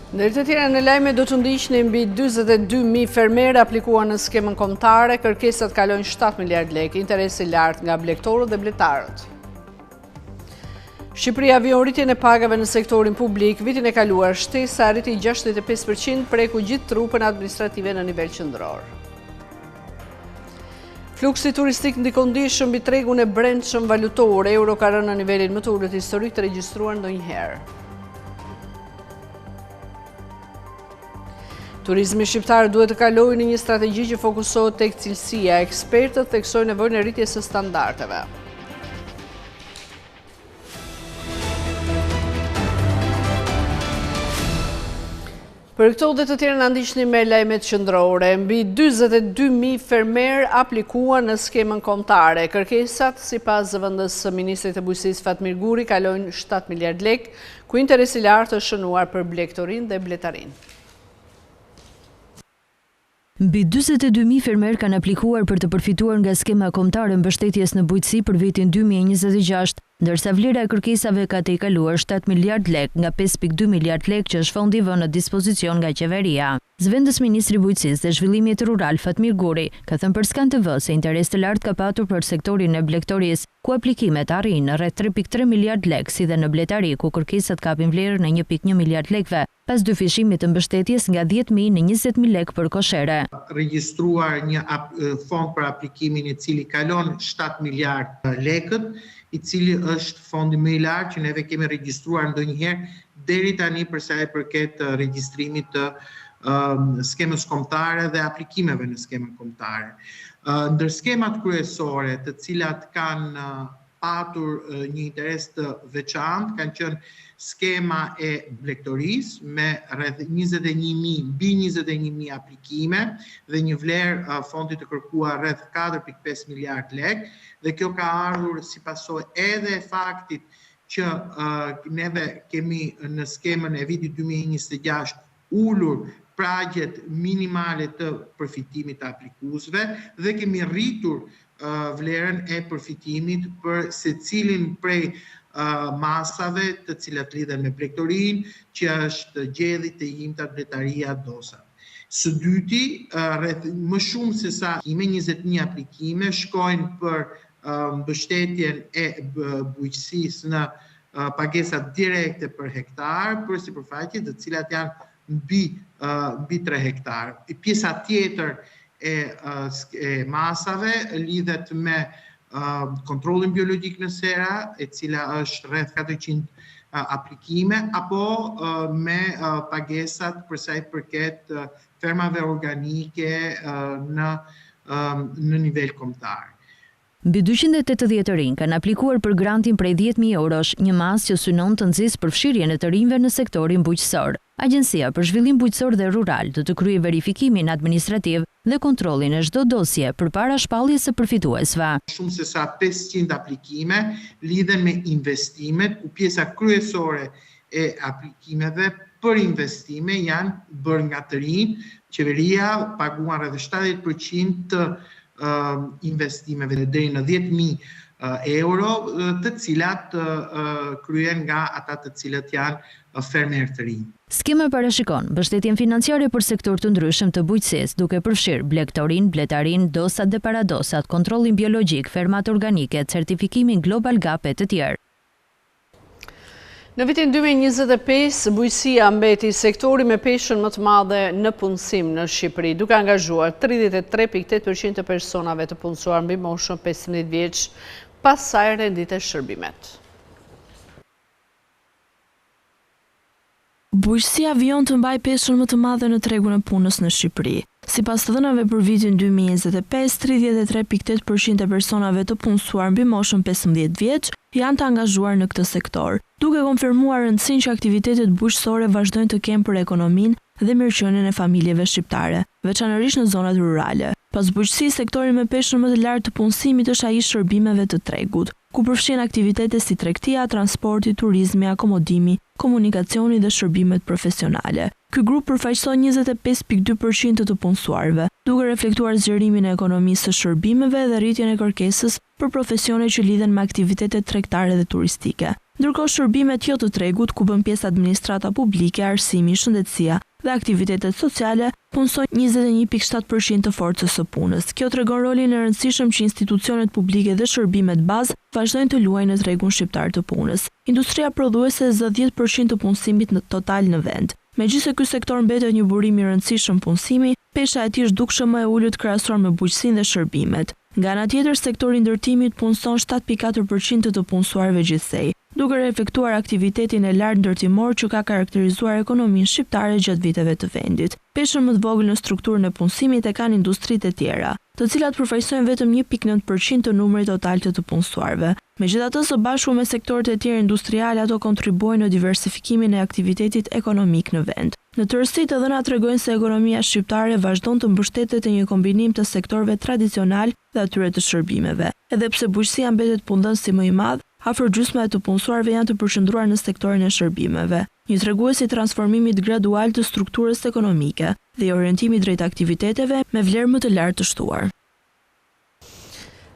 Ndër të tjera në lajme do të ndiqni mbi 42.000 fermerë aplikuan në skemën kombëtare, kërkesat kalojnë 7 miliard lekë, interesi lartë nga blegtorët dhe bletarët. Shqipëria vion rritjen e pagave në sektorin publik, vitin e kaluar shtesa arriti 65%, preku gjithë trupën administrative në nivel qendror. Fluksi turistik ndikon ndjeshëm mbi tregun e brendshëm valutor, euro ka rënë në nivelin më të ulët historik të regjistruar ndonjëherë. Turizmi shqiptar duhet të kalojë në një strategji që fokusohet tek cilësia. Ekspertët theksojnë nevojën e rritjes së standardeve. Për këto dhe të tjerë në ndiqni me lajmet qendrore. Mbi 42.000 fermerë aplikuan në skemën kombëtare. Kërkesat, sipas zëvendës së Ministrit të Bujqësisë Fatmir Guri, kalojnë 7 miliard lekë, ku interesi lartë është shënuar për blegtorin dhe bletarin. Mbi 42.000 fermerë kanë aplikuar për të përfituar nga skema kombëtare mbështetjes në bujqësi për vitin 2026, ndërsa vlera e kërkesave ka tejkaluar 7 miliard lekë nga 5.2 miliard lekë që është fondi vënë në dispozicion nga qeveria. Zëvendës Ministri i Bujqësisë dhe Zhvillimit Rural Fatmir Guri ka thënë për Skan TV se interes të lartë ka patur për sektorin e blegtorisë, ku aplikimet arrin në rreth 3.3 miliard lekë, si dhe në bletari, ku kërkesat kapin vlerën në 1.1 miliard lekëve, pas dyfishimit të mbështetjes nga 10.000 në 20.000 lekë për koshere. Regjistruar një fond për aplikimin i cili kalon 7 miliard lekët, i cili është fondi më i lartë që neve kemi regjistruar ndonjëherë deri tani për sa i përket regjistrimit të skemës kombëtare dhe aplikimeve në skemën kombëtare. Ndër skemat kryesore të cilat kanë patur një interes të veçantë kanë qenë skema e blegtorisë me rreth 21.000 mbi 21.000 aplikime dhe një vlerë fondi të kërkuar rreth 4.5 miliard lekë, dhe kjo ka ardhur si pasojë edhe e faktit që neve kemi në skemën e vitit 2026 ulur pragjet minimale të përfitimit të aplikuesve dhe kemi rritur vlerën e përfitimit për secilin prej masave të cilat lidhen me blegtorin, që është gjedhit të imtat, bletaria, dosat. Së dyti, rreth më shumë se sa 21 aplikime shkojnë për mbështetjen e bujqësisë në pagesat direkte për hektar, për sipërfaqe të cilat janë mbi 3 hektar. Pjesa tjetër e masave lidhet me kontrollin biologjik në sera, e cila është rreth 400 aplikime, apo me pagesat për sa i përket fermave organike në nivel kombëtar. Mbi 280 rinj kanë aplikuar për grantin prej 10.000 eurosh, një masë që synon të nxjisë përfshirjen e të rinjve në sektorin bujqësor. Agjencia për Zhvillim Bujqësor dhe Rural do të kryejë verifikimin administrativ dhe kontrollin e çdo dosje përpara shpalljes së përfituesve. Shumë se sa 500 aplikime lidhen me investimet, ku pjesa kryesore e aplikimeve për investime janë bërë nga të rinj. Qeveria paguan rreth 70% të investimeve deri në 10.000 euro, të cilat kryen nga ata të cilët janë fermerë të rinj. Skema parashikon mbështetjen financiare për sektor të ndryshëm të bujqësisë, duke përfshirë blegtorin, bletarin, dosat dhe paradosat, kontrollin biologjik, fermat organike, certifikimin Global Gap e të tjerë. Në vitin 2025, bujqësia mbeti sektori me peshën më të madhe në punësim në Shqipëri, duke angazhuar 33.8% të personave të punësuar mbi moshën 15 vjeç, pas saj rendite shërbimet. Bujqësia vion të mbaj peshën më të madhe në tregun e punës në Shqipëri. Sipas të dhënave për vitin 2025, 33.8% e personave të punësuar mbi moshën 15 vjeç janë të angazhuar në këtë sektor, duke konfirmuar rëndësinë që aktivitetet bujqësore vazhdojnë të kenë për ekonominë dhe mirëqenien e familjeve shqiptare, veçanërisht në zonat rurale. Pas bujqësisë, sektori me peshën më të lartë të punësimit është ai i shërbimeve të tregut, ku përfshin aktivitete si tregtia, transporti, turizmi, akomodimi, komunikacioni dhe shërbimet profesionale. Ky grup përfaqëson 25.2% të punësuarve, duke reflektuar zgjerimin e ekonomisë së shërbimeve dhe rritjen e kërkesës për profesione që lidhen me aktivitetet tregtare dhe turistike. Ndërkohë shërbimet jo të tregut, ku bën pjesë administrata publike, arsimi, shëndetësia dhe aktivitetet sociale, punësojnë 21.7% të forcës së punës. Kjo tregon rolin e rëndësishëm që institucionet publike dhe shërbimet bazë vazhdojnë të luajnë në tregun shqiptar të punës. Industria prodhuese zë 10% të punësimit në total në vend. Megjithëse ky sektor mbetet një burim i rëndësishëm punësimi, pesha e tij është dukshëm më e ulët krahasuar me bujqësinë dhe shërbimet. Nga ana tjetër, sektori i ndërtimit punëson 7.4% të punësuarve gjithsej, duke reflektuar aktivitetin e lartë ndërtimor që ka karakterizuar ekonominë shqiptare gjatë viteve të vendit. Peshën më të vogël në strukturën e punësimit e kanë industritë e tjera, të cilat përfaqësojnë vetëm 1.9% të numrit total të punësuarve. Megjithatë, së bashku me sektorët e tjerë industriale, ato kontribuojnë në diversifikimin e aktivitetit ekonomik në vend. Në tërësi, të dhënat tregojnë se ekonomia shqiptare vazhdon të mbështetet e një kombinim të sektorëve tradicional dhe atyre të shërbimeve. Edhe pse bujqësia mbetet punëdhënësi më i madh, afër gjysma e të punësuarve janë të përqendruar në sektorin e shërbimeve, një tregues i transformimit gradual të strukturës ekonomike dhe i orientimit drejt aktiviteteve me vlerë më të lartë të shtuar.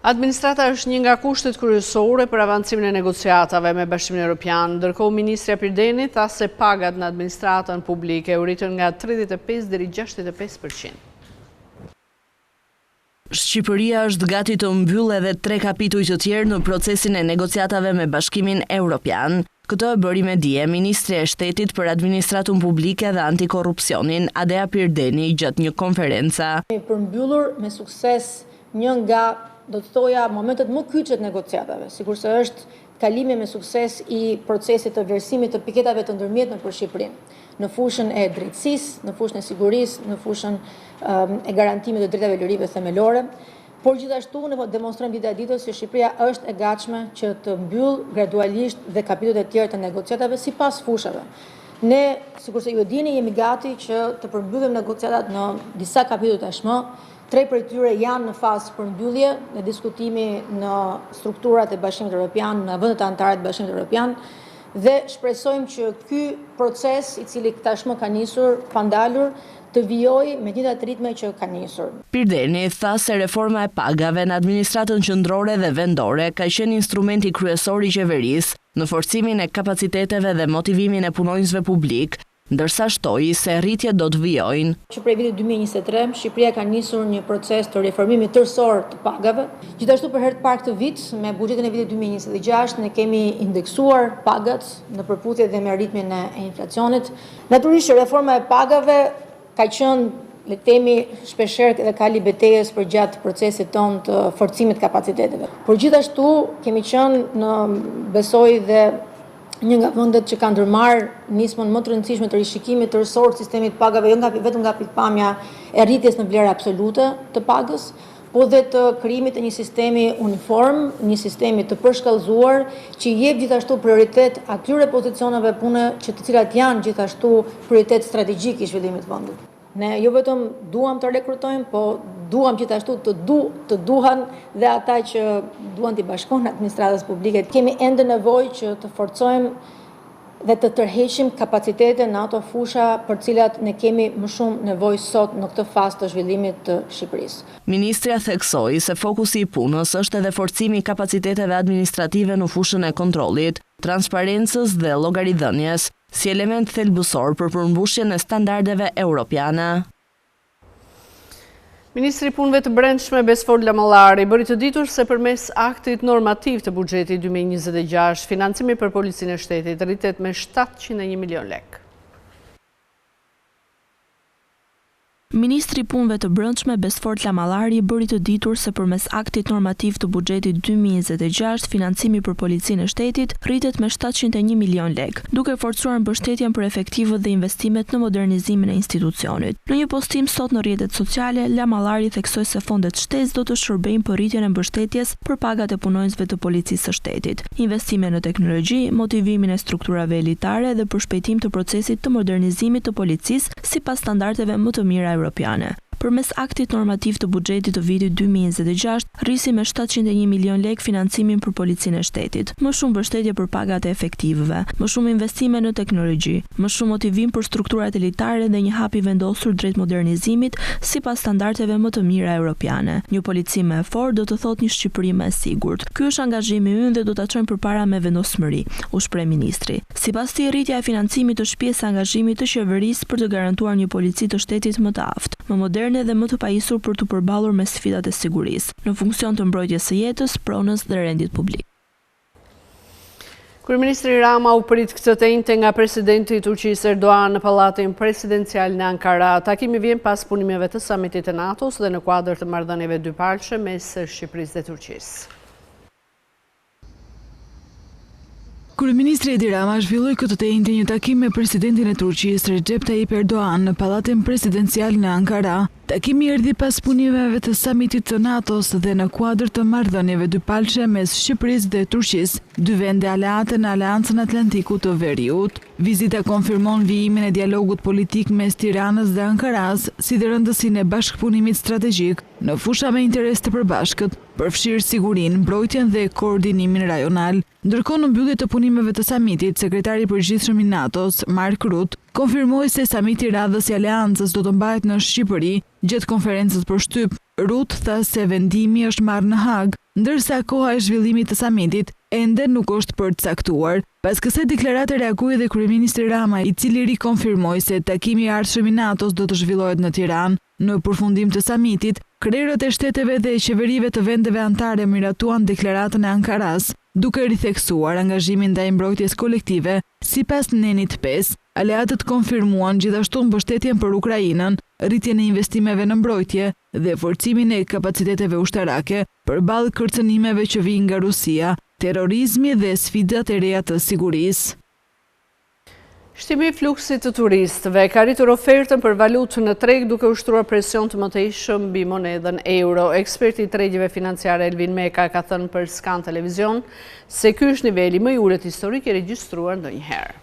Administrata është një nga kushtet kryesore për avancimin e negociatave me Bashkimin Evropian, ndërkohë Ministri Pirdeni tha se pagat në administratën publike u rritën nga 35 deri 65%. Shqipëria është gati të mbyllë edhe 3 kapituj të tjerë në procesin e negociatave me Bashkimin Evropian. Këtë e bëri me dije Ministri e Shtetit për Administratën Publike dhe Antikorrupsionin, Adea Pirdeni, gjatë një konference. Përmbyllur me sukses një nga, do të thoja, momentet më kyçe të negociatave, sikurse është kalimi me sukses i procesit të vlerësimit të piketave të ndërmjetme për Shqipërinë, në fushën e drejtësisë, në fushën e sigurisë, në fushën e garantimit të drejtave lirive themelore, por gjithashtu ne demonstrojmë dita e ditës se Shqipëria është e gatshme që të mbyll gradualisht dhe kapitujt e tjerë të negociatave sipas fushave. Ne, sikurse ju e dini, jemi gati që të përmbyllim negociatat në disa kapituj tashmë. 3 prej tyre janë në fazë përmbyllje, në diskutimi në strukturat e Bashkimit Evropian, në vendet anëtare të Bashkimit Evropian, dhe shpresojmë që ky proces, i cili tashmë ka nisur pandalur, të vijojë me njëjtat ritme që ka nisur. Pirdeni tha se reforma e pagave në administratën qendrore dhe vendore ka qenë instrumenti kryesor i qeverisë në forcimin e kapaciteteve dhe motivimin e punonjësve publik, ndërsa shtoi se rritjet do të vijojnë. Që prej vitit 2023, Shqipëria ka nisur një proces të reformimit tërësor të pagave. Gjithashtu për herë të parë këtë vit, me buxhetin e vitit 2026, ne kemi indeksuar pagat në përputhje dhe me ritmin e inflacionit. Natyrisht që reforma e pagave ka qenë, le të themi, shpeshherë dhe kali betejës për gjatë procesit tonë të forcimit kapaciteteve. Por gjithashtu kemi qenë në, besoj, dhe një nga vendet që ka ndërmarrë nismën më të rëndësishme të rishikimit tërësor të sistemit pagave, jo vetëm nga pikpamja e rritjes në vlerë absolute të pagës, po dhe të krijimit të një sistemi uniform, një sistemi të përshkallëzuar që i jep gjithashtu prioritet atyre pozicioneve pune që të cilat janë gjithashtu prioritet strategjik i zhvillimit të vendit. Ne jo vetëm duam të rekrutojmë, po duam gjithashtu të duhan dhe ata që duan të bashkohen administratës publike. Kemi ende nevojë që të forcojmë dhe të tërheqim kapacitete në ato fusha për cilat ne kemi më shumë nevojë sot në këtë fazë të zhvillimit të Shqipërisë. Ministria theksoi se fokusi i punës është edhe forcimi i kapaciteteve administrative në fushën e kontrollit, transparencës dhe llogaridhënies, si element thelbësor për përmbushjen e standardeve europiane. Ministri i Punëve të Brendshme Besfor Lamallari bëri të ditur se përmes aktit normativ të buxhetit 2026, financimi për Policinë e Shtetit rritet me 701 milion lek. Ministri i Punëve të Brendshme Besfor Lamallari bëri të ditur se përmes aktit normativ të buxhetit 2026, financimi për Policinë e Shtetit rritet me 701 milion lek, duke forcuar mbështetjen për efektivët dhe investimet në modernizimin e institucionit. Në një postim sot në rrjetet sociale, Lamallari theksoi se fondet shtesë do të shërbejnë për rritjen e mbështetjes për pagat e punonjësve të Policisë së Shtetit, investime në teknologji, motivimin e strukturave elitare dhe përshpejtim të procesit të modernizimit të policisë sipas standardeve më të mira europiane. përmes aktit normativ të buxhetit të vitit 2026, rrisi me 701 milion lek financimin për policinë e shtetit, më shumë mbështetje për pagat e efektivëve, më shumë investime në teknologji, më shumë motivim për strukturat elitare dhe një hap i vendosur drejt modernizimit sipas standardeve më të mira europiane. Një polici më e fortë do të thotë një Shqipëri më e sigurt. Ky është angazhimi ynë dhe do ta çojmë përpara me vendosmëri, u shpreh ministri. Sipas tij, rritja e financimit është pjesë e angazhimit të qeverisë për të garantuar një polici të shtetit më të aftë, më moderne dhe më të pajisur për të përballur me sfidat e sigurisë, në funksion të mbrojtjes së jetës, pronës dhe rendit publik. Kryeministri Rama u prit këtë të njëjtë nga presidenti i Turqisë Erdogan në pallatin presidencial në Ankara. Takimi vjen pas punimeve të samitit të NATO-s dhe në kuadër të marrëdhënieve dypalëshe mes Shqipërisë dhe Turqisë. Kryeministri Edi Rama zhvilloi këtë të njëjtë një takim me presidentin e Turqisë Recep Tayyip Erdogan në pallatin presidencial në Ankara. Takimi erdhi pas punimeve të samitit të NATO-s dhe në kuadër të marrëdhënieve dypalëshe mes Shqipërisë dhe Turqisë, dy vende aleate në Aleancën Atlantiku të Veriut. Vizita konfirmon vijimin e dialogut politik mes Tiranës dhe Ankaras, si dhe rëndësinë e bashkëpunimit strategjik në fusha me interes të përbashkët, përfshirë sigurinë, mbrojtjen dhe koordinimin rajonal. Ndërkohë, në mbyllje të punimeve të samitit, sekretari i përgjithshëm i NATO-s, Mark Rutte, konfirmoi se samiti i radhës i Aleancës do të mbahet në Shqipëri gjatë konferencës për shtyp. Rutte tha se vendimi është marrë në Hag, ndërsa koha e zhvillimit të samitit ende nuk është përcaktuar. Pas kësaj deklarate reagoi edhe kryeministri Rama, i cili rikonfirmoi se takimi i ardhshëm i NATO-s do të zhvillohet në Tiranë. Në përfundim të samitit, krerët e shteteve dhe qeverive të vendeve anëtare miratuan deklaratën e Ankaras, duke ritheksuar angazhimin ndaj mbrojtjes kolektive. Sipas Nenit 5, aleatët konfirmuan gjithashtu mbështetjen për Ukrainën, rritjen e investimeve në mbrojtje dhe forcimin e kapaciteteve ushtarake përballë kërcënimeve që vijnë nga Rusia, terrorizmi dhe sfidat e reja të sigurisë. Shtimi i fluksit të turistëve ka rritur ofertën për valutë në treg duke ushtruar presion të mëtejshëm mbi monedhën euro. Eksperti i tregjeve financiare Elvin Meka ka thënë për Skan Televizion se ky është niveli më i ulët historik i regjistruar ndonjëherë.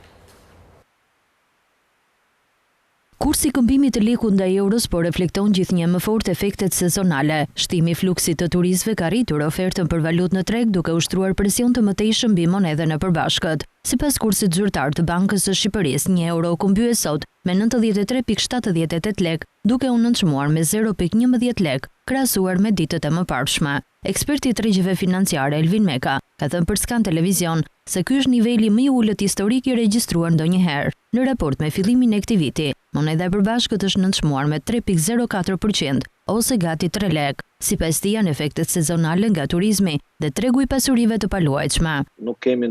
Kursi i këmbimit të lekut ndaj euros po reflekton gjithnjë më fort efektet sezonale. Shtimi i fluksit të turistëve ka rritur ofertën për valutë në treg duke ushtruar presion të mëtejshëm mbi monedhën e përbashkët. Sipas kursit zyrtar të Bankës së Shqipërisë, 1 euro kumbye sot me 93.78 lek, duke u nënçmuar me 0.11 lek, krahasuar me ditët e mëparshme. Eksperti i tregjeve financiare Elvin Meka ka thënë për Skan Televizion se ky është niveli më i ulët historik i regjistruar ndonjëherë. Në raport me fillimin e këtij viti, moneda e përbashkët është nënçmuar me 3.04% ose gati 3 lek. Sipas tij janë efektet sezonale nga turizmi dhe tregu i pasurive të paluajtshme. Nuk kemi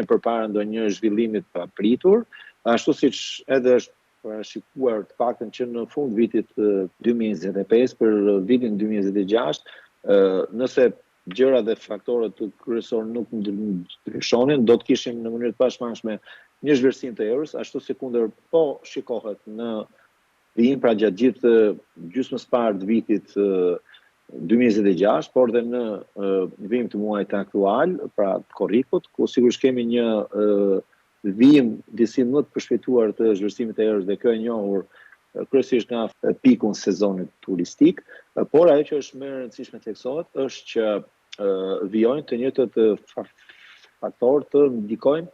përpara ndonjë zhvillimi të papritur, ashtu siç edhe është parashikuar të paktën që në fund vitit 2025 për vitin 2026, nëse gjëra dhe faktorët kryesor nuk ndryshonin, do të kishim në mënyrë të pashmangshme një zhvlerësim të euros, ashtu si kundër po shikohet në vijim, pra gjatë gjithë gjysmës parë të vitit 2026, por dhe në vijim të muajit aktual, pra korrikut, ku sigurisht kemi një vijim disi më të përshpejtuar të zhvlerësimit të euros dhe kjo e njohur kryesisht nga piku në sezonit turistik, por ajo që është më e rëndësishme të theksohet është që vijojnë të njëjtët faktorë të ndikojnë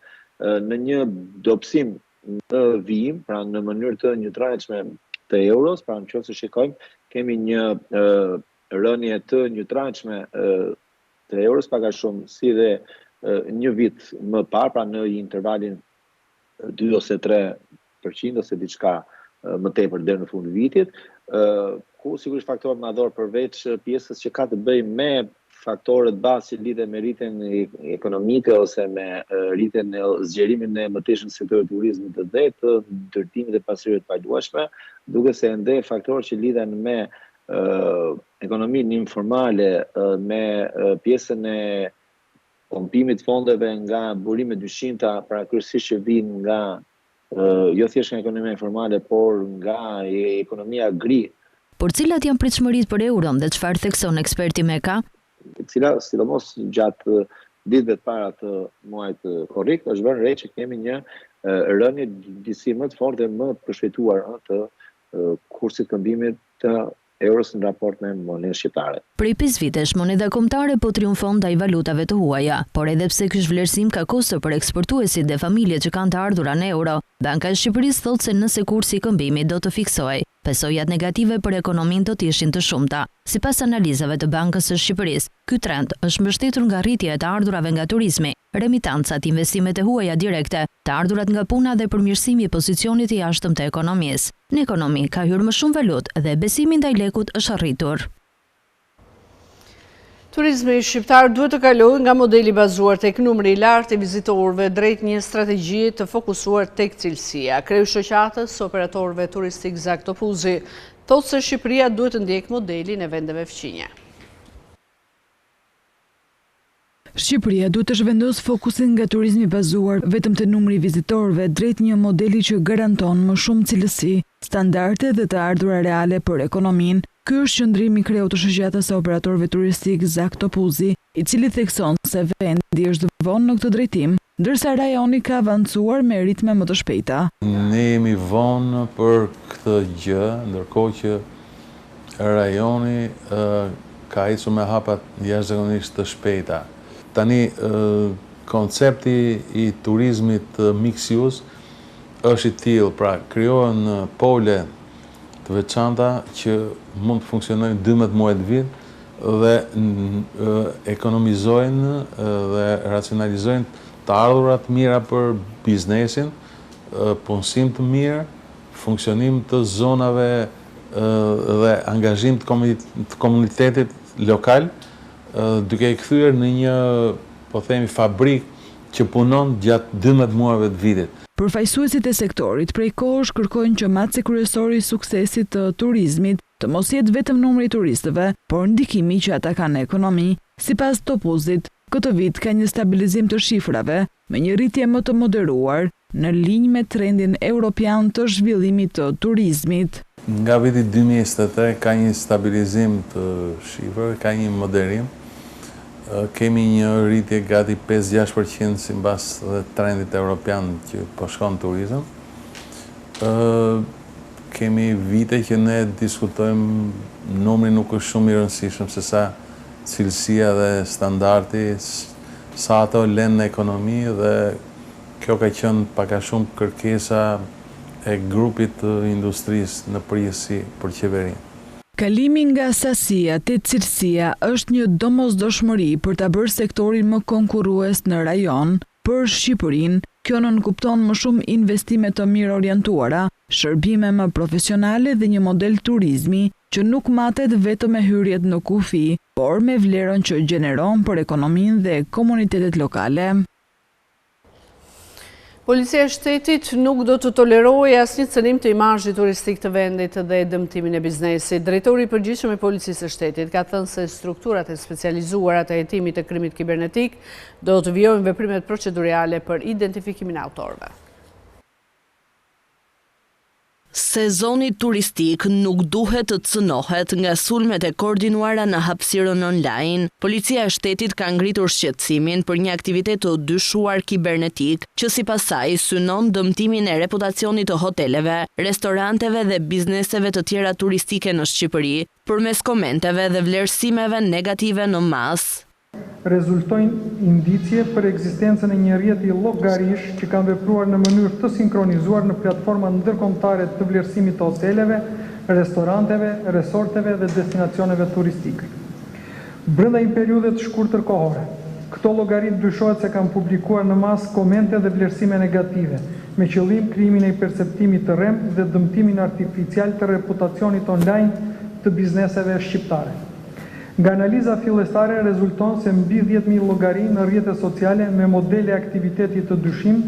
në një dobësim në vijim, pra në mënyrë të njëtrajtshme të euros, pra nëse shikojmë, kemi një rënje të njëtrajtshme të euros, pak a shumë si dhe një vit më parë, pra në intervalin 2 ose 3% ose diçka më tepër deri në fund vitit, ku sigurisht faktorët madhor përveç pjesës që ka të bëjë me faktorët bazë që lidhen me rritjen ekonomike ose me rritjen e zgjerimin e mëtejshëm sektorit turizmit dhe të ndërtimit e pasurive të paluajtshme, duke se ende faktorët që lidhen me ekonominë informale, me pjesën e pompimit fondeve nga burime dyshimta, pra kryesisht që vijnë nga jo thjesht nga ekonomia informale, por nga ekonomia gri. Por cilat janë pritshmëritë për euron dhe çfarë thekson eksperti Meka? Cila sidomos gjatë ditëve të para të muajit korrik, është vënë re që kemi një rënje disi më të fortë dhe më të përshpejtuar të kursit këmbimit të euros në raport me monedën shqiptare. Prej 5 vitesh, moneda kombëtare po triumfon ndaj valutave të huaja, por edhe pse ky zhvlerësim ka kosto për eksportuesit dhe familjet që kanë të ardhura në euro, Banka e Shqipërisë thotë se nëse kursi i këmbimit do të fiksohej, pasojat negative për ekonominë do të ishin të shumta. Sipas analizave të Bankës së Shqipërisë, ky trend është mbështetur nga rritja e të ardhurave nga turizmi, remitancat, investimet e huaja direkte, të ardhurat nga puna dhe përmirësimi i pozicionit të jashtëm të ekonomisë. Në ekonomi ka hyrë më shumë valutë dhe besimi ndaj lekut është rritur. Turizmi shqiptar duhet të kalojë nga modeli bazuar tek numri i lartë i vizitorëve drejt një strategjie të fokusuar tek cilësia. Kreu shoqatës operatorëve turistik Zak Topuzi thotë se Shqipëria duhet të ndjekë modelin e vendeve fqinje. Shqipëria duhet të zhvendosë fokusin nga turizmi bazuar vetëm te numri i vizitorëve drejt një modeli që garanton më shumë cilësi, standarde dhe të ardhura reale për ekonominë. Ky është qëndrimi i kreut të shoqatës së operatorëve turistik Zak Topuzi, i cili thekson se vendi është vonë në këtë drejtim, ndërsa rajoni ka avancuar me ritme më të shpejta. Ne jemi vonë për këtë gjë, ndërkohë që rajoni ka ecur me hapa jashtëzakonisht të shpejta. Tani koncepti i turizmit mixed use është i tillë, pra krijohen pole të veçanta që mund të funksionojnë 12 muaj të vit dhe ekonomizojnë dhe racionalizojnë të ardhurat mira për biznesin, punësim të mirë, funksionim të zonave dhe angazhim të komunitetit lokal, duke i kthyer në një, po themi, fabrik që punon gjatë 12 muajve të vitit. Përfaqësuesit e sektorit prej kohësh kërkojnë që matësi kryesori i suksesit të turizmit të mos jetë vetëm numri i turistëve, por ndikimi që ata kanë në ekonomi. Sipas Topuzit, këtë vit ka një stabilizim të shifrave me një rritje më të moderuar në linjë me trendin europian të zhvillimit të turizmit. Nga viti 2023 ka një stabilizim të shifrave, ka një moderim. Kemi një rritje gati 5-6% si mbas dhe trendit europian që po shkon turizëm. Kemi vite që ne diskutojmë, numri nuk është shumë i rëndësishëm se sa cilësia dhe standardi, sa ato lënë në ekonomi, dhe kjo ka qenë pak a shumë kërkesa e grupit të industrisë në përgjithësi për qeverinë. Kalimi nga sasia te cilësia është një domosdoshmëri për ta bërë sektorin më konkurrues në rajon. Për Shqipërinë, kjo nënkupton më shumë investime të mirë orientuara, shërbime më profesionale dhe një model turizmi që nuk matet vetëm me hyrjet në kufi, por me vlerën që gjeneron për ekonominë dhe komunitetet lokale. Policia e shtetit nuk do të tolerojë asnjë cënim të imazhit turistik të vendit dhe dëmtimin e biznesit. Drejtori i përgjithshëm i Policisë së Shtetit ka thënë se strukturat e specializuara të hetimit të krimit kibernetik do të vijojnë veprimet procedurale për identifikimin e autorëve. Sezoni turistik nuk duhet të cënohet nga sulmet e koordinuara në hapësirën online. Policia e shtetit ka ngritur shqetësimin për një aktivitet të dyshuar kibernetik që sipas saj synon dëmtimin e reputacionit të hoteleve, restoranteve dhe bizneseve të tjera turistike në Shqipëri, përmes komenteve dhe vlerësimeve negative në masë. Rezultojnë indicje për ekzistencën e një rrjeti llogarish që kanë vepruar në mënyrë të sinkronizuar në platforma ndërkombëtare të vlerësimit të hoteleve, restoranteve, resorteve dhe destinacioneve turistike. Brenda një periudhe të shkurtër kohore, këto llogarit dyshohet se kanë publikuar në masë komente dhe vlerësime negative, me qëllim krijimin e një perceptimi të rrem dhe dëmtimin artificial të reputacionit online të bizneseve shqiptare. Nga analiza fillestare rezulton se mbi 10.000 llogari në rrjetet sociale me modele aktiviteti të dyshim,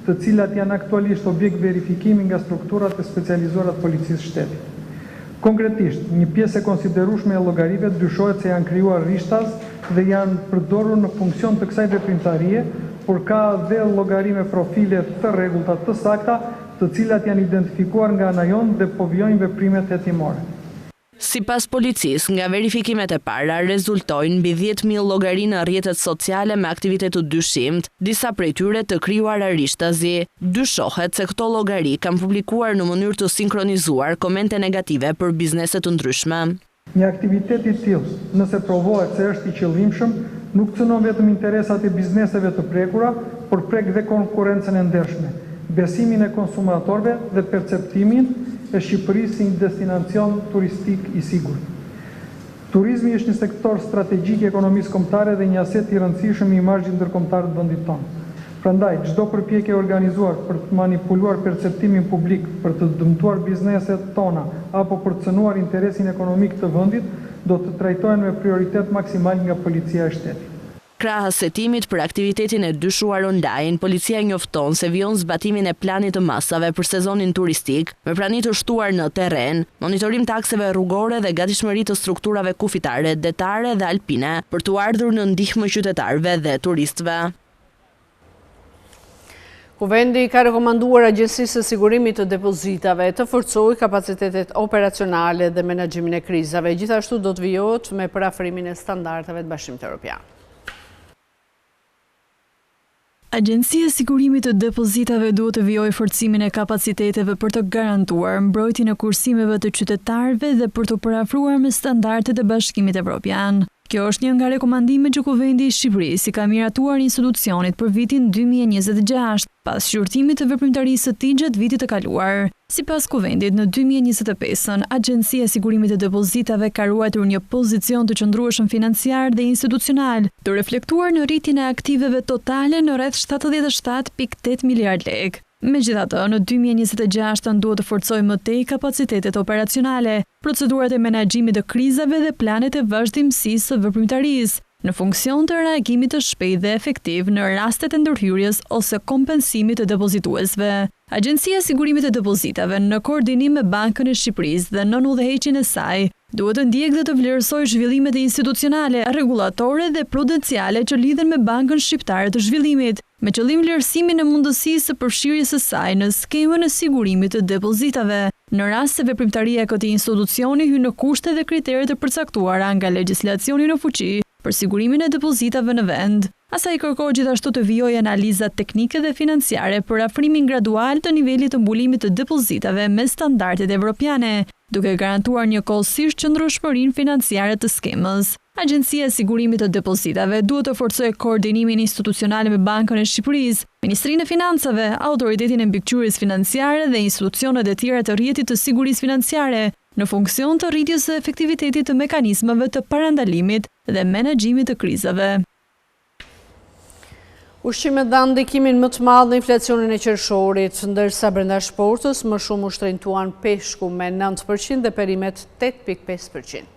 të cilat janë aktualisht objekt verifikimi nga strukturat e specializuara të Policisë së Shtetit. Konkretisht, një pjesë e konsiderueshme e llogarive dyshohet se janë krijuar rishtas dhe janë përdorur në funksion të kësaj veprimtarie, por ka dhe llogari me profile të rregullta të sakta, të cilat janë identifikuar nga anajon dhe po vijojnë veprimet hetimore. Sipas policisë, nga verifikimet e para rezultojnë mbi 10.000 llogari në rrjetet sociale me aktivitet të dyshimt, disa prej tyre të krijuar arishtazi. Dyshohet se këto llogari kanë publikuar në mënyrë të sinkronizuar komente negative për biznese të ndryshme. Një aktivitet i tillë, nëse provohet se është i qëllimshëm, nuk cënon vetëm interesat e bizneseve të prekura, por prek dhe konkurrencën e ndershme, besimin e konsumatorëve dhe perceptimin e Shqipërisë si një destinacion turistik i sigurt. Turizmi është një sektor strategjik i ekonomisë kombëtare dhe një aset i rëndësishëm i imazhit ndërkombëtar të vendit tonë. Prandaj, çdo përpjekje organizuar për të manipuluar perceptimin publik, për të dëmtuar bizneset tona apo për të cënuar interesin ekonomik të vendit, do të trajtohen me prioritet maksimal nga policia e shtetit. Krahas hetimit për aktivitetin e dyshuar online, policia njofton se vijon zbatimin e planit të masave për sezonin turistik, me prani të shtuar në terren, monitorim takseve rrugore dhe gatishmëri të strukturave kufitare, detare dhe alpine për të ardhur në ndihmë qytetarëve dhe turistëve. Kuvendi ka rekomanduar Agjencisë së Sigurimit të Depozitave të forcojë kapacitetet operacionale dhe menaxhimin e krizave. Gjithashtu do të vijohet me parafrimin e standardeve të Bashkimit Evropian. Agjencia e Sigurimit të Depozitave duhet të vijojë forcimin e kapaciteteve për të garantuar mbrojtjen e kursimeve të qytetarëve dhe për të parafruar me standardet e Bashkimit Evropian. Kjo është një nga rekomandimet që Kuvendi i Shqipërisë i ka miratuar institucionit për vitin 2026, pas shqyrtimit të veprimtarisë së tij gjatë vitit të kaluar. Sipas Kuvendit, në 2025, Agjencia e Sigurimit të Depozitave ka ruajtur një pozicion të qëndrueshëm financiar dhe institucional, të reflektuar në rritjen e aktiveve totale në rreth 77.8 miliard lekë. Megjithatë, në 2026 duhet të forcojë më tej kapacitetet operacionale, procedurat e menaxhimit të krizave dhe planet e vazhdimësisë së veprimtarisë, në funksion të reagimit të shpejtë dhe efektiv në rastet e ndërhyrjes ose kompensimit të depozituesve. Agjencia e Sigurimit të Depozitave, në koordinim me Bankën e Shqipërisë dhe nën udhëheqjen e saj, duhet të ndjekë dhe të vlerësojë zhvillimet institucionale, rregullatore dhe prudenciale që lidhen me Bankën Shqiptare të Zhvillimit, me qëllim vlerësimin e mundësisë së përfshirjes së saj në skemën e sigurimit të depozitave, në rast se veprimtaria e këtij institucioni hyn në kushte dhe kriteret e përcaktuara nga legjislacioni në fuqi për sigurimin e depozitave në vend. Asaj kërkoi gjithashtu të vijojë analiza teknike dhe financiare për afrimin gradual të nivelit të mbulimit të depozitave me standardet evropiane, duke garantuar njëkohësisht qëndrueshmërinë financiare të skemës. Agjencia e Sigurimit të Depozitave duhet të forcojë koordinimin institucional me Bankën e Shqipërisë, Ministrinë e Financave, Autoritetin e Mbikëqyrjes Financiare dhe institucionet e tjera të rrjetit të sigurisë financiare, në funksion të rritjes së efektivitetit të mekanizmave të parandalimit dhe menaxhimit të krizave. Ushqimet dhanë ndikimin më të madh në inflacionin e qershorit, ndërsa brenda shportës më shumë u shtrenjtuan peshku me 9% dhe perimet 8.5%.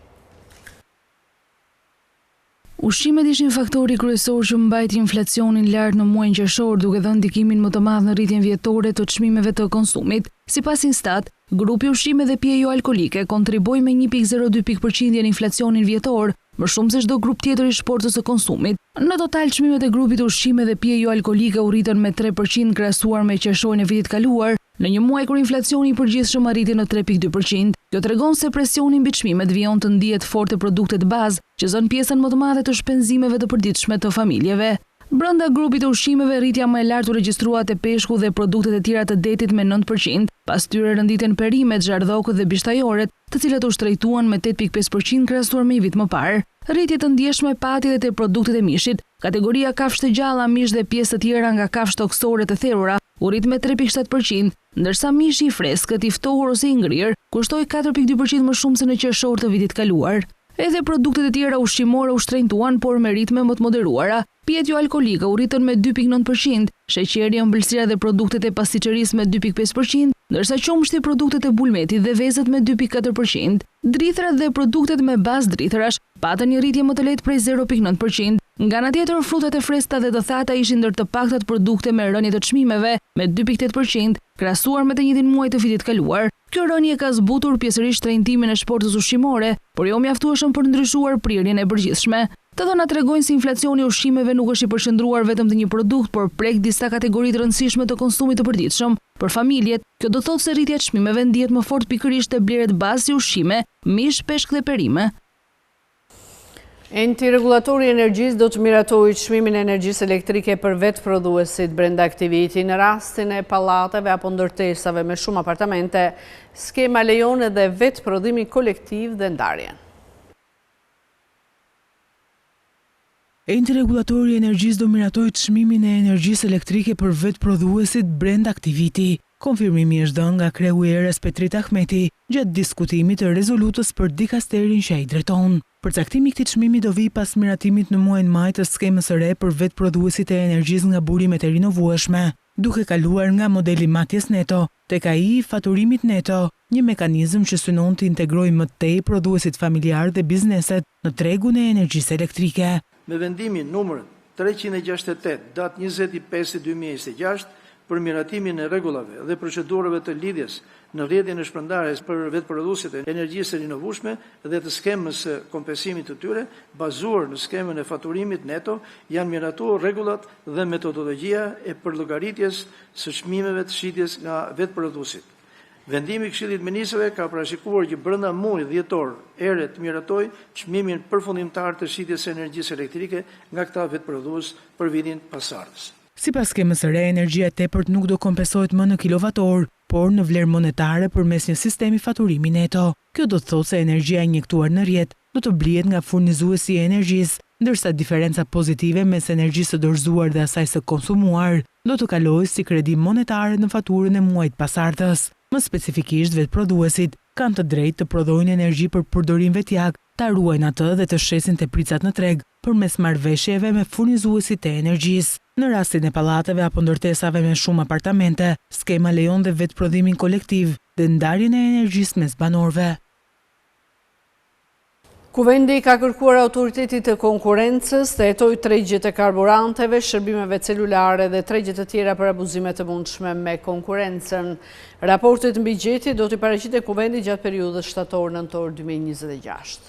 Ushqimet ishin faktori kryesor që mbajti inflacionin lart në muajin qershor, duke dhënë ndikimin më të madh në rritjen vjetore të çmimeve të konsumit. Sipas Instat, grupi ushqime dhe pije jo alkolike kontriboi me 1.02% në inflacionin vjetor, më shumë se çdo grup tjetër i shportës së konsumit. Në total, çmimet e grupit ushqime dhe pije jo alkolike u rritën me 3% krahasuar me qershorin e vitit kaluar, në një muaj kur inflacioni i përgjithshëm arriti në 3.2%. Kjo tregon se presioni mbi çmimet vijon të ndihet fort te produktet bazë, që zën pjesën më të madhe të shpenzimeve të përditshme të familjeve. Brenda grupit të ushqimeve, rritja më e lartë u regjistrua te peshku dhe produktet e tjera të detit me 9%, pas tyre rënditen perimet, zhardhokët dhe bishtajoret, të cilat u shtrejtuan me 8.5% krahasuar me një vit më parë. Rritje të ndjeshme pati edhe te produktet e mishit, kategoria kafshë të gjalla, mish dhe pjesë të tjera nga kafshë toksore të thërura u rrit me 3.7%, ndërsa mishi i freskët, i ftohur ose i ngrirë kushtoi 4.2% më shumë se në qershor të vitit kaluar. Edhe produktet e tjera ushqimore u shtrenjtuan, por me ritme më të moderuara. Pijet jo alkolike u rritën me 2.9%, sheqeri, ëmbëlsira dhe produktet e pastiqerisë me 2.5%, ndërsa qumshti, produktet e bulmetit dhe vezët me 2.4%. Drithërat dhe produktet me bazë drithërash patën një rritje më të lehtë prej 0.9%. Nga ana tjetër, frutat e freskëta dhe të thata ishin ndër të paktat produkte me rënje të çmimeve me 2.8%, krahasuar me të njëjtin muaj të vitit kaluar. Kjo rënje ka zbutur pjesërisht trajtimin e shportës ushqimore, por jo mjaftueshëm për ndryshuar prirjen e përgjithshme. Të dhënat tregojnë se inflacioni i ushqimeve nuk është i përqendruar vetëm te një produkt, por prek disa kategori të rëndësishme të konsumit të përditshëm, Për familjet, kjo do thotë se rritja e çmimeve ndihet më fort pikërisht te bleret bazë si ushqime, mish, peshk dhe perime. Enti Regulatori i Energjisë do të miratojë çmimin e energjisë elektrike për vetë prodhuesit brenda aktivitetit. Në rastin e pallateve apo ndërtesave me shumë apartamente, skema lejon edhe vetë prodhimi kolektiv dhe ndarjen. Enti Regulatori i Energjisë do miratojë çmimin e energjisë elektrike për vetë prodhuesit brenda aktivitetit. Konfirmimi është dhënë nga kreu i erës Petrit Ahmeti gjatë diskutimit të rezolutës për dikasterin që ai drejton. Përcaktimi i këtij çmimi do vi pas miratimit në muajin maj të skemës së re për vetë prodhuesit e energjisë nga burimet e rinovueshme, duke kaluar nga modeli matjes neto tek ai i faturimit neto, një mekanizëm që synon të integrojë më tej prodhuesit familjar dhe bizneset në tregun e energjisë elektrike. Me vendimin numër 368 datë 25/2026 për miratimin e rregullave dhe procedurave të lidhjes në rrjetin e shpërndarjes për vetëprodhuesit e energjisë së rinovueshme dhe të skemës së kompensimit të tyre, bazuar në skemën e faturimit neto, janë miratuar rregullat dhe metodologjia e përllogaritjes së çmimeve të shitjes nga vetëprodhuesit. Vendimi i Këshillit të Ministrëve ka parashikuar që brenda muajit dhjetor ere të miratoj çmimin përfundimtar të shitjes së energjisë elektrike nga këta vetëprodhues për vitin pasardhës. Sipas skemës së re, energjia e tepërt nuk do kompensohet më në kilovator, por në vlerë monetare përmes një sistemi faturimi neto. Kjo do të thotë se energjia injektuar në rrjet do të blihet nga furnizuesi i energjisë, ndërsa diferenca pozitive mes energjisë së dorëzuar dhe asaj së konsumuar do të kalojë si kredi monetare në faturën e muajit pasardhës. Më specifikisht, vetëprodhuesit kanë të drejtë të prodhojnë energji për përdorim vetjak, ta ruajnë atë dhe të shesin tepricat në treg përmes marrëveshjeve me furnizuesit e energjisë. Në rastin e pallateve apo ndërtesave me shumë apartamente, skema lejon dhe vetë prodhimin kolektiv dhe ndarjen e energjisë mes banorëve. Kuvendi ka kërkuar autoritetit të konkurrencës të hetojë tregjet e karburanteve, shërbimeve celulare dhe tregjet të tjera për abuzime të mundshme me konkurrencën. Raportet mbi gjetje do t'i paraqitet Kuvendi gjatë periudhës shtator-nëntor 2026.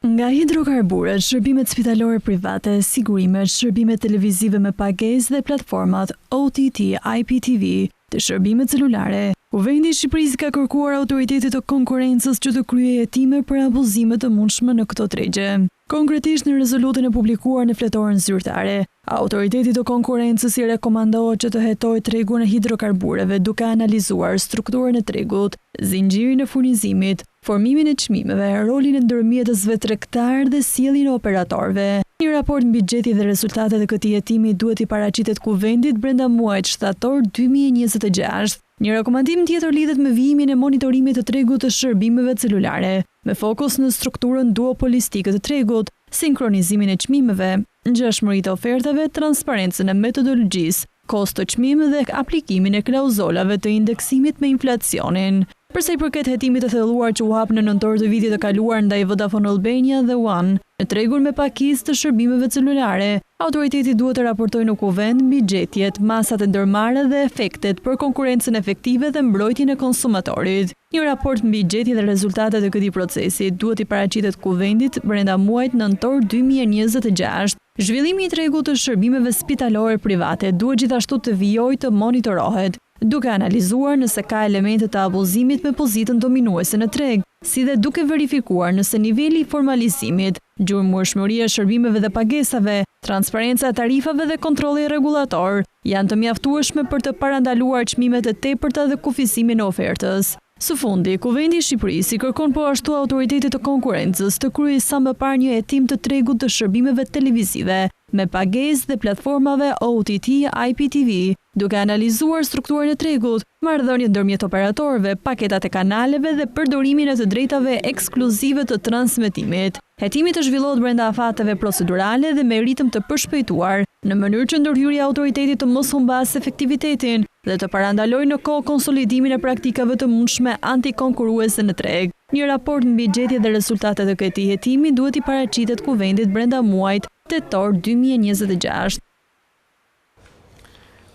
Nga hidrokarburët, shërbimet spitalore private, sigurimet, shërbimet televizive me pagesë dhe platformat OTT, IPTV, të shërbimet celulare, Kuvendi i Shqipërisë ka kërkuar autoritetit të konkurrencës që të kryejë hetime për abuzime të mundshme në këto tregje. Konkretisht në rezolutën e publikuar në fletoren zyrtare, autoritetit të konkurrencës i rekomandohet që të hetojë tregun e hidrokarbureve duke analizuar strukturën e tregut, zinxhirin e furnizimit, formimin e çmimeve, rolin e ndërmjetësve tregtar dhe sjelljen e operatorëve. Një raport mbi gjetje dhe rezultatet e këtij hetimi duhet i paraqitet Kuvendit brenda muajit shtator 2026. Një rekomandim tjetër lidhet me vijimin e monitorimit të tregut të shërbimeve celulare, me fokus në strukturën duopolistike të tregut, sinkronizimin e çmimeve, ngjashmëritë e ofertave, transparencën e metodologjisë, kosto të çmimeve dhe aplikimin e klauzolave të indeksimit me inflacionin. Përsa i përket hetimit të thelluar që u hap në nëntor të vitit të kaluar ndaj Vodafone Albania dhe One, në tregun me pakisë të shërbimeve celulare, autoriteti duhet të raportojë në Kuvend mbi gjetjet, masat e ndërmarrë dhe efektet për konkurrencën efektive dhe mbrojtjen e konsumatorit. Një raport mbi gjetjet dhe rezultatet e këtij procesi duhet i paraqitet Kuvendit brenda muajit nëntor 2026. Zhvillimi i tregut të shërbimeve spitalore private duhet gjithashtu të vijojë të monitorohet, duke analizuar nëse ka elemente të abuzimit me pozitën dominuese në treg, si dhe duke verifikuar nëse niveli i formalizimit, gjurmëshmëria e shërbimeve dhe pagesave, transparenca e tarifave dhe kontrolli rregullator janë të mjaftueshme për të parandaluar çmimet e tepërta dhe kufizimin e ofertës. Së fundi, Kuvendi i Shqipërisë i kërkon po ashtu autoritetit të konkurrencës të kryejë sa më parë një hetim të tregut të shërbimeve televizive me pagesë dhe platformave OTT, IPTV, duke analizuar strukturën e tregut, marrëdhëniet ndërmjet operatorëve, paketat e kanaleve dhe përdorimin e të drejtave ekskluzive të transmetimit. Hetimi të zhvillohet brenda afateve procedurale dhe me ritëm të përshpejtuar, në mënyrë që ndërhyrja e autoritetit të mos humbasë efektivitetin dhe të parandalojë në kohë konsolidimin e praktikave të mundshme antikonkurruese në treg. Një raport mbi gjetjet dhe rezultatet e këtij hetimi duhet i paraqitet Kuvendit brenda muajit tetor 2026.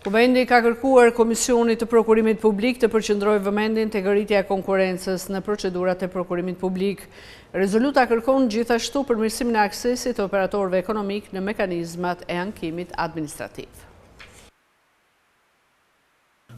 Kuvendi ka kërkuar Komisionit të Prokurimit Publik të përqendrojë vëmendjen tek rritja e konkurrencës në procedurat e prokurimit publik. Rezoluta kërkon gjithashtu përmirësimin e aksesit të operatorëve ekonomik në mekanizmat e ankimit administrativ.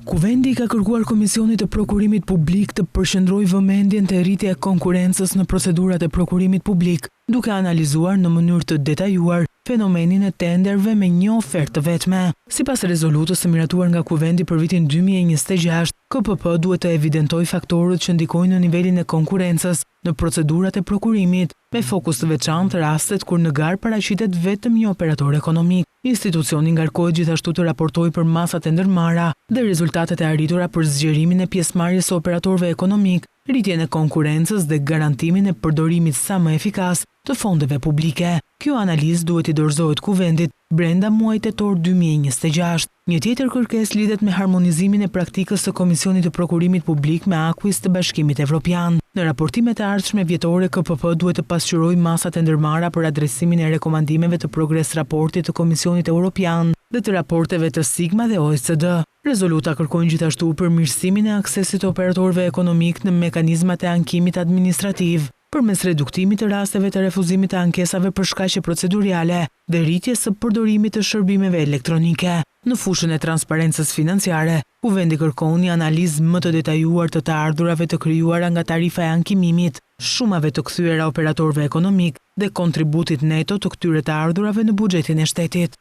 Kuvendi ka kërkuar Komisionit të Prokurimit Publik të përqendrojë vëmendjen te rritja e konkurrencës në procedurat e prokurimit publik, duke analizuar në mënyrë të detajuar fenomenin e tenderve me një ofertë të vetme. Sipas rezolutës së miratuar nga Kuvendi për vitin 2026, KPP duhet të evidentojë faktorët që ndikojnë në nivelin e konkurrencës në procedurat e prokurimit, me fokus të veçantë rastet kur në garë paraqitet vetëm një operator ekonomik. Institucioni ngarkohet gjithashtu të raportojë për masat e ndërmarra dhe rezultatet e arritura për zgjerimin e pjesëmarrjes së operatorëve ekonomik, rritjen e konkurrencës dhe garantimin e përdorimit sa më efikas të fondeve publike. Kjo analizë duhet i dorëzohet Kuvendit brenda muajit tetor 2026. Një tjetër kërkesë lidhet me harmonizimin e praktikës së Komisionit të Prokurimit Publik me Akuis të Bashkimit Evropian. Në raportimet e ardhshme vjetore, KPP duhet të pasqyrojë masat e ndërmarra për adresimin e rekomandimeve të progres raportit të Komisionit Evropian dhe të raporteve të Sigma dhe OECD. Rezoluta kërkojnë gjithashtu përmirësimin e aksesit të operatorëve ekonomik në mekanizmat e ankimit administrativ, përmes reduktimit të rasteve të refuzimit të ankesave për shkaqe procedurale dhe rritjes së përdorimit të shërbimeve elektronike. Në fushën e transparencës financiare, Kuvendi kërkon një analizë më të detajuar të ardhurave të krijuara nga tarifa e ankimimit, shumave të kthyera operatorëve ekonomik dhe kontributit neto të këtyre të ardhurave në buxhetin e shtetit.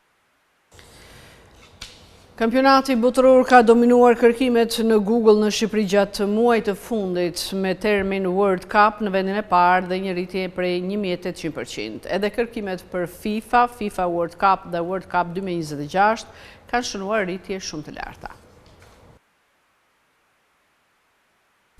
Kampionati botëror ka dominuar kërkimet në Google në Shqipëri gjatë muajit të fundit me termin World Cup në vendin e parë dhe një rritje prej 1800%. Edhe kërkimet për FIFA, FIFA World Cup dhe World Cup 2026 kanë shënuar rritje shumë të larta.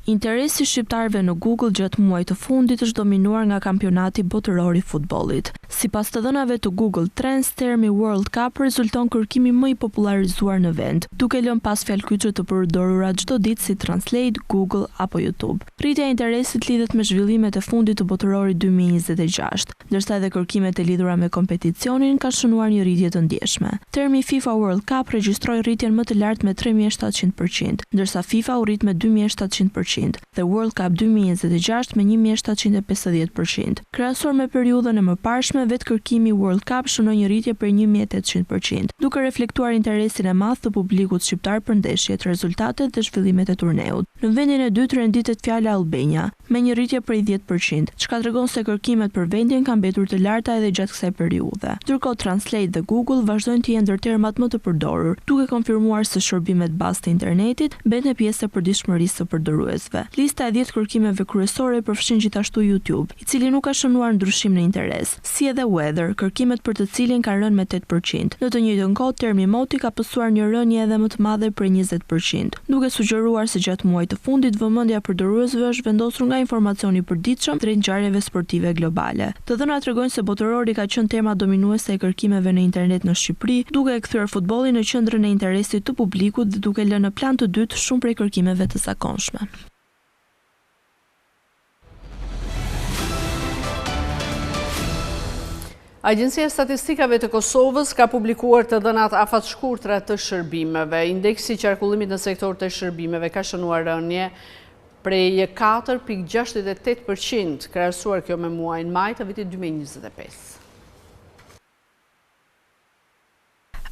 Interesi shqiptarëve në Google gjatë muajit të fundit është dominuar nga kampionati botëror i futbollit. Sipas të dhënave të Google Trends, termi World Cup rezulton kërkimi më i popularizuar në vend, duke lënë pas fjalkyçe të përdorura çdo ditë si Translate, Google apo YouTube. Rritja e interesit lidhet me zhvillimet e fundit të botërorit 2026, ndërsa edhe kërkimet e lidhura me kompeticionin kanë shënuar një rritje të ndjeshme. Termi FIFA World Cup regjistroi rritjen më të lartë me 3700%, ndërsa FIFA u rrit me 2700%. Dhe World Cup 2026 me 1750%. Krahasuar me periudhën e mëparshme, vetë kërkimi World Cup shënoi një rritje për 1800%, duke reflektuar interesin e madh të publikut shqiptar për ndeshjet, rezultatet dhe zhvillimet e turneut. Në vendin e dytë renditet fjala Albania, me një rritje për 10%, çka tregon se kërkimet për vendin kanë mbetur të larta edhe gjatë kësaj periudhe. Ndërkohë Translate dhe Google vazhdojnë të jenë ndër termat më të përdorur, duke konfirmuar se shërbimet bazë të internetit bëhen pjesë e përditshmërisë së përdoruesve. Lista e 10 kërkimeve kryesore përfshin gjithashtu YouTube, i cili nuk ka shënuar ndryshim në interes, si edhe Weather, kërkimet për të cilin ka rënë me 8%. Në të njëjtën kohë, termi moti ka pësuar një rënje edhe më të madhe për 20%, duke sugjeruar se gjatë muajit të fundit vëmendja e përdoruesve është vendosur nga informacioni i përditshëm drejt ngjarjeve sportive globale. Të dhënat tregojnë se botërori ka qenë tema dominuese e kërkimeve në internet në Shqipëri, duke e kthyer futbollin në qendrën e interesit të publikut dhe duke lënë në plan të dytë shumë prej kërkimeve të zakonshme. Agjencia e Statistikave të Kosovës ka publikuar të dhënat afatshkurtra të shërbimeve. Indeksi i qarkullimit në sektor të shërbimeve ka shënuar rënje prej 4,68%, krahasuar kjo me muajin maj të vitit 2025.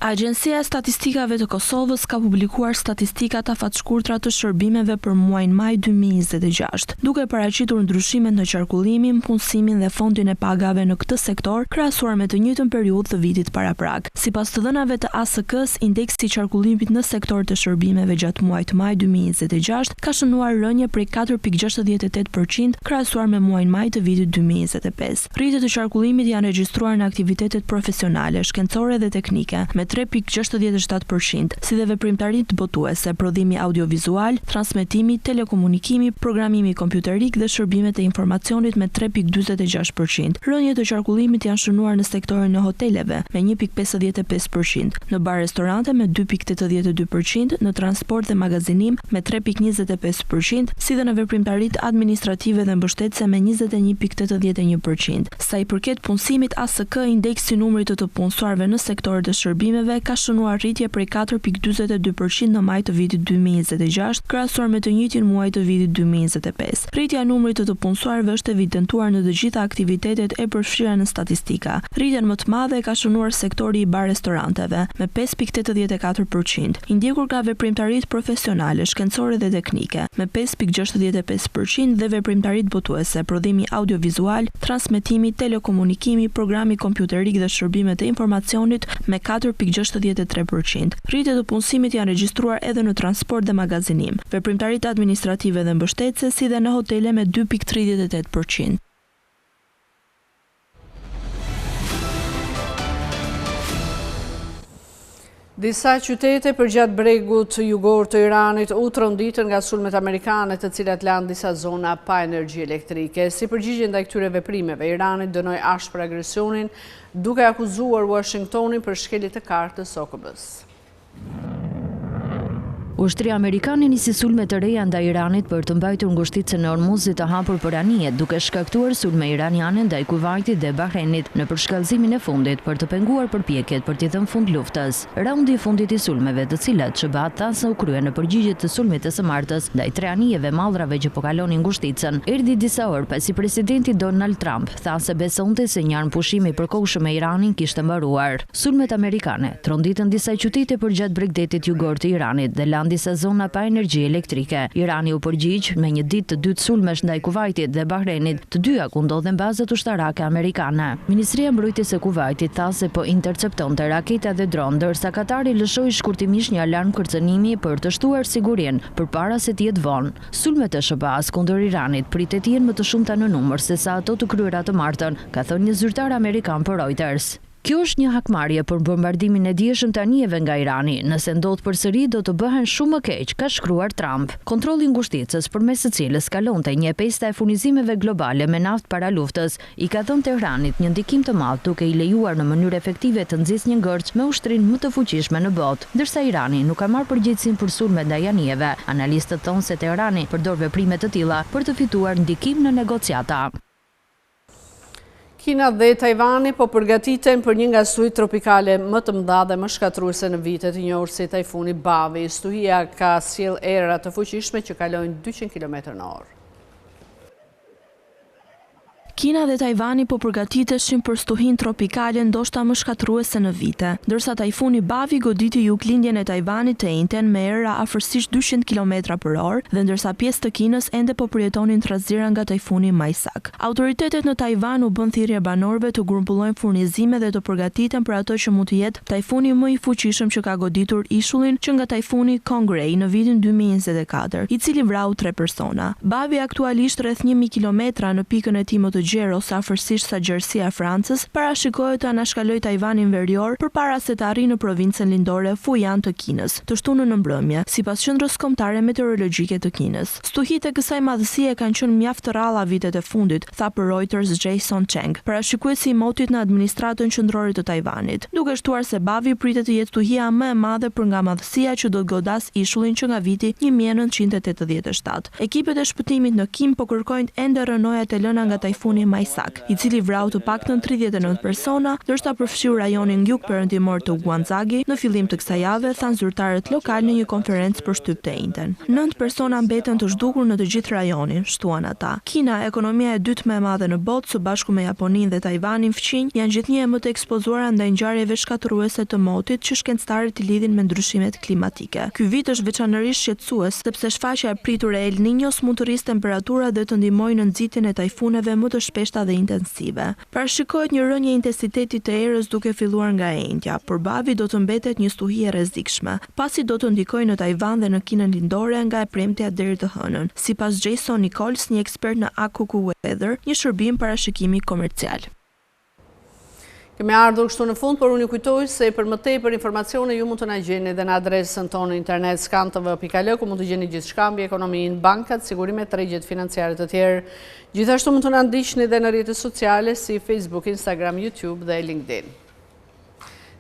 Agjencia e Statistikave të Kosovës ka publikuar statistikat afatshkurtra të shërbimeve për muajin maj 2026, duke paraqitur ndryshimet në qarkullimin, punësimin dhe fondin e pagave në këtë sektor, krahasuar me të njëjtën periudhë të vitit paraprak. Sipas të dhënave të ASK-s, indeksi i qarkullimit në sektor të shërbimeve gjatë muajit maj 2026 ka shënuar rënje prej 4,68%, krahasuar me muajin maj të vitit 2025. Rritjet e qarkullimit janë regjistruar në aktivitetet profesionale, shkencore dhe teknike, me 3,67%, si dhe veprimtaritë botuese, prodhimi audiovizual, transmetimi, telekomunikimi, programimi kompjuterik dhe shërbimet e informacionit me 3,46%. Rënjet e qarkullimit janë shënuar në sektorin e hoteleve me 1,55%, në bar-restorante me 2,82%, në transport dhe magazinim me 3,25%, si dhe në veprimtaritë administrative dhe mbështetëse me 21,81%. Sa i përket punësimit, ASK indeksi numrit të punësuarve në sektorët e shërbimeve shërbimeve ka shënuar rritje prej 4.42% në maj të vitit 2026, krahasuar me të njëjtin muaj të vitit 2025. Rritja e numrit të punësuarve është evidentuar në të gjitha aktivitetet e përfshira në statistika. Rritjen më të madhe ka shënuar sektori i bar-restoranteve me 5.84%, i ndjekur nga veprimtaritë profesionale, shkencore dhe teknike me 5.65% dhe veprimtaritë botuese, prodhimi audiovizual, transmetimi, telekomunikimi, programi kompjuterik dhe shërbimet e informacionit me 4.63%. Rritjet e punësimit janë regjistruar edhe në transport dhe magazinim, veprimtaritë administrative dhe mbështetëse, si dhe në hotele me 2.38%. Disa qytete përgjatë bregut jugor të Iranit u tronditën nga sulmet amerikane, të cilat lanë disa zona pa energji elektrike. Si përgjigje ndaj këtyre veprimeve, Irani dënoi ashpër agresionin, duke akuzuar Washingtonin për shkelje të kartës OKB-s. Ushtria amerikane nisi sulme të reja ndaj Iranit për të mbajtur ngushticën e Ormuzit të hapur për anijet, duke shkaktuar sulme iraniane ndaj Kuvajtit dhe Bahrenit në përshkallëzimin e fundit për të penguar përpjekjet për t'i dhënë fund luftës. Raundi i fundit i sulmeve, të cilat SBA tha se u kryen në përgjigje të sulmit të së martës ndaj tre anijeve mallrave që po kalonin ngushticën, erdhi disa orë pasi presidenti Donald Trump tha se besonte se një armë pushimi i përkohshëm me Iranin kishte mbaruar. Sulmet amerikane tronditën disa qytete përgjatë Bregdetit jugor të Iranit dhe disa zona pa energji elektrike. Irani u përgjigj me një ditë të dytë sulmesh ndaj Kuvajtit dhe Bahrenit, të dyja ku ndodhen bazat ushtarake amerikane. Ministria e Mbrojtjes së Kuvajtit tha se po interceptonte raketa dhe dron, ndërsa Katari lëshoi shkurtimisht një alarm kërcënimi për të shtuar sigurinë përpara se të jetë vonë. Sulmet e SBA-s kundër Iranit pritet të jenë më të shumta në numër se sa ato të kryera të martën, ka thënë një zyrtar amerikan për Reuters. Kjo është një hakmarrje për bombardimin e dieshëm të anijeve nga Irani. Nëse ndodh përsëri do të bëhen shumë më keq, ka shkruar Trump. Kontrolli i ngushticës, përmes së cilës kalonte një pesta e furnizimeve globale me naftë para luftës, i ka dhënë Teheranit një ndikim të madh, duke i lejuar në mënyrë efektive të nxjisë një ngërç me ushtrinë më të fuqishme në botë, ndërsa Irani nuk ka marrë përgjegjësinë për sulmet ndaj anijeve. Analistët thonë se Teherani përdor veprime të tilla për të fituar ndikim në negociata. Kina dhe Tajvani po përgatiten për një nga stuhitë tropikale më të mëdha dhe më shkatruese në vitet, i njohur si tajfuni Bavi. Stuhia ka sjell erëra të fuqishme që kalojnë 200 km/h. Kina dhe Tajvani po përgatiteshin për stuhinë tropikale ndoshta më shkatruese në vite, ndërsa tajfuni Bavi goditi juglindjen e Tajvanit të njëjtën me erëra afërsisht 200 km/h dhe ndërsa pjesë të Kinës ende po përjetonin trazira nga tajfuni Maisak. Autoritetet në Tajvan u bën thirrje banorëve të grumbullojnë furnizime dhe të përgatiten për ato që mund të jetë tajfuni më i fuqishëm që ka goditur ishullin që nga tajfuni Kongrej në vitin 2024, i cili vrau 3 persona. Bavi aktualisht rreth 1000 km në pikën e tij më të gjerë ose afërsisht sa gjerësia e Francës, parashikohet të anashkaloj Tajvanin verior përpara se të arrijë në provincën lindore Fujian të Kinës, të shtunën në mbrëmje, sipas Qendrës Kombëtare Meteorologjike të Kinës. Stuhitë e kësaj madhësie kanë qenë mjaft të rralla vitet e fundit, tha për Reuters Jason Cheng, parashikuesi i motit në administratën qendrore të Tajvanit, duke shtuar se Bavi pritet të jetë stuhia më e madhe për nga madhësia që do të godas ishullin që nga viti 1987. Ekipet e shpëtimit në Kim po kërkojnë ende rënojat e lëna nga tajfuni Maisak, i cili vrau të paktën 39 persona, ndërsa përfshiu rajonin jugperëndimor të Guangzagi në fillim të kësaj jave, thanë zyrtarët lokal në një konferencë për shtyp të njëjtën. 9 persona mbeten të zhdukur në të gjithë rajonin, shtuan ata. Kina, ekonomia e dytë më e madhe në botë, së bashku me Japoninë dhe Tajvanin fqinj, janë gjithnjë më të ekspozuara ndaj ngjarjeve shkatruese të motit që shkencëtarët i lidhin me ndryshimet klimatike. Ky vit është veçanërisht shqetësues sepse shfaqja e pritur e El Niños mund të rrisë temperaturat dhe të ndihmojë në nxitjen e tajfuneve më të shpeshta dhe intensive. Parashikohet një rënje intensiteti të erës duke filluar nga e njëjtja, por Bavi do të mbetet një stuhi e rrezikshme, pasi do të ndikojë në Tajvan dhe në Kinën lindore nga e premtja deri të hënën, sipas Jason Nichols, një ekspert në Akuku Weather, një shërbim parashikimi komercial. Kemi ardhur kështu në fund, por unë ju kujtoj se për më tepër informacione ju mund të na gjeni edhe në adresën tonë internet skantv.al, ku mund të gjeni gjithçka mbi ekonominë, bankat, sigurimet, tregjet financiare të tjerë. Gjithashtu mund të na ndiqni edhe në rrjetet sociale si Facebook, Instagram, YouTube dhe LinkedIn.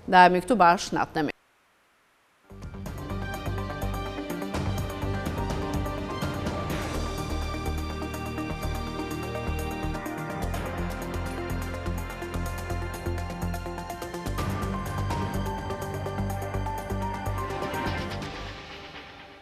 Ndajemi këtu bashkë natën e mirë.